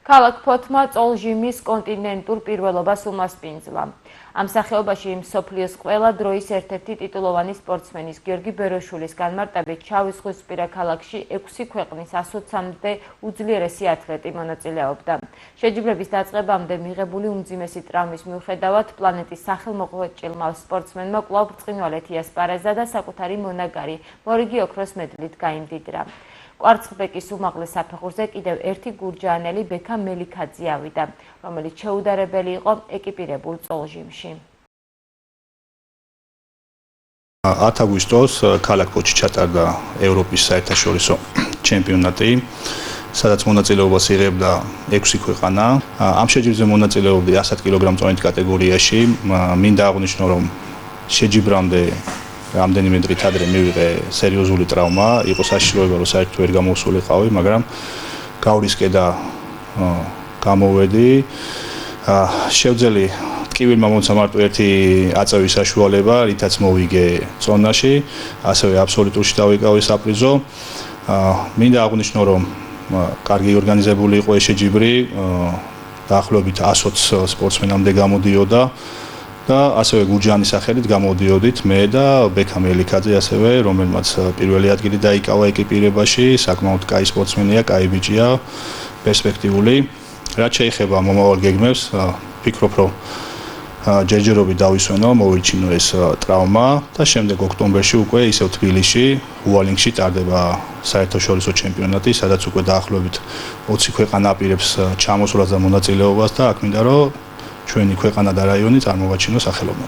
ქალაქ ფოთმა წოლჟიმის კონტინენტურ პირველობას უმასპინძლა. Ამ სახეობაში მსოფლიოს ყველა დროის ერთ-ერთი ტიტულოვანი სპორტსმენის გიორგი ბეროშულის განმარტებით შავი ზღვისპირა ქალაქში 6 ქვეყნის 120-მდე უძლიერესი ათლეტი მონაწილეობდა. შეჯიბრების დაწყებამდე მიღებული უმძიმესი ტრამვის მიუხედავად პლანეტის სახელმოხვეჭილმა სპორტსმენმა კვლავ ბრწყინვალედ იასპარეზა და საკუთარი მონაგარი მორიგი ოქროს მედლით გაიმდიდრა. კვარცხლბეკის უმაღლეს საფეხურზე კიდევ ერთი გურჯაანელი ბექა მელიქაძე ავიდა, რომელიც შეუდარებელი იყო ეკიპირებულ წოლჟიმში. 10 აგვისტოს ქალაქ ფოთში ჩატარდა ევროპის საერთაშორისო ჩემპიონატი, სადაც მონაწილეობას იღებდა 6 ქვეყანა. ამ შეჯიბრზე მონაწილეობდი 100 კილოგრამ წონით კატეგორიაში. მინდა აღვნიშნო, რომ შეჯიბრამდე რამდენიმე დღით ადრე მივიღე სერიოზული ტრავმა, იყო საშიშროება, რომ საერთოდ ვერ გამოსულიყავი, მაგრამ გავრისკე და გამოვედი. შევძელი ტკივილმა მომცა მარტო ერთი აწევის საშუალება, რითაც მოვიგე წონაში, ასევე აბსოლუტურში დავიკავე საპრიზო. მინდა აღვნიშნო, რომ კარგი ორგანიზებული იყო ეს შეჯიბრი, დაახლოებით 120 სპორტსმენამდე გამოდიოდა. და ასევე გურჯაანის სახელით გამოდიოდით მე და ბექა მელიქაძე ასევე, რომელმაც პირველი ადგილი დაიკავა ეკიპირებაში, საკმაოდ კაი სპორტსმენია, კაი ბიჭია, პერსპექტიული. რაც შეეხება მომავალ გეგმებს, ვფიქრობ, რომ ჯერჯერობით დავისვენო, მოვიჩინო ეს ტრავმა და შემდეგ ოქტომბერში უკვე ისევ თბილისში, უალინგში ტარდება საერთაშორისო ჩემპიონატი, სადაც უკვე დაახლოებით 20 ქვეყანა აპირებს ჩამოსვლას და მონაწილეობას და აქ მინდა რომ ჩვენი ქვეყანა და რაიონი წარმოვაჩინოს სახელოვნად.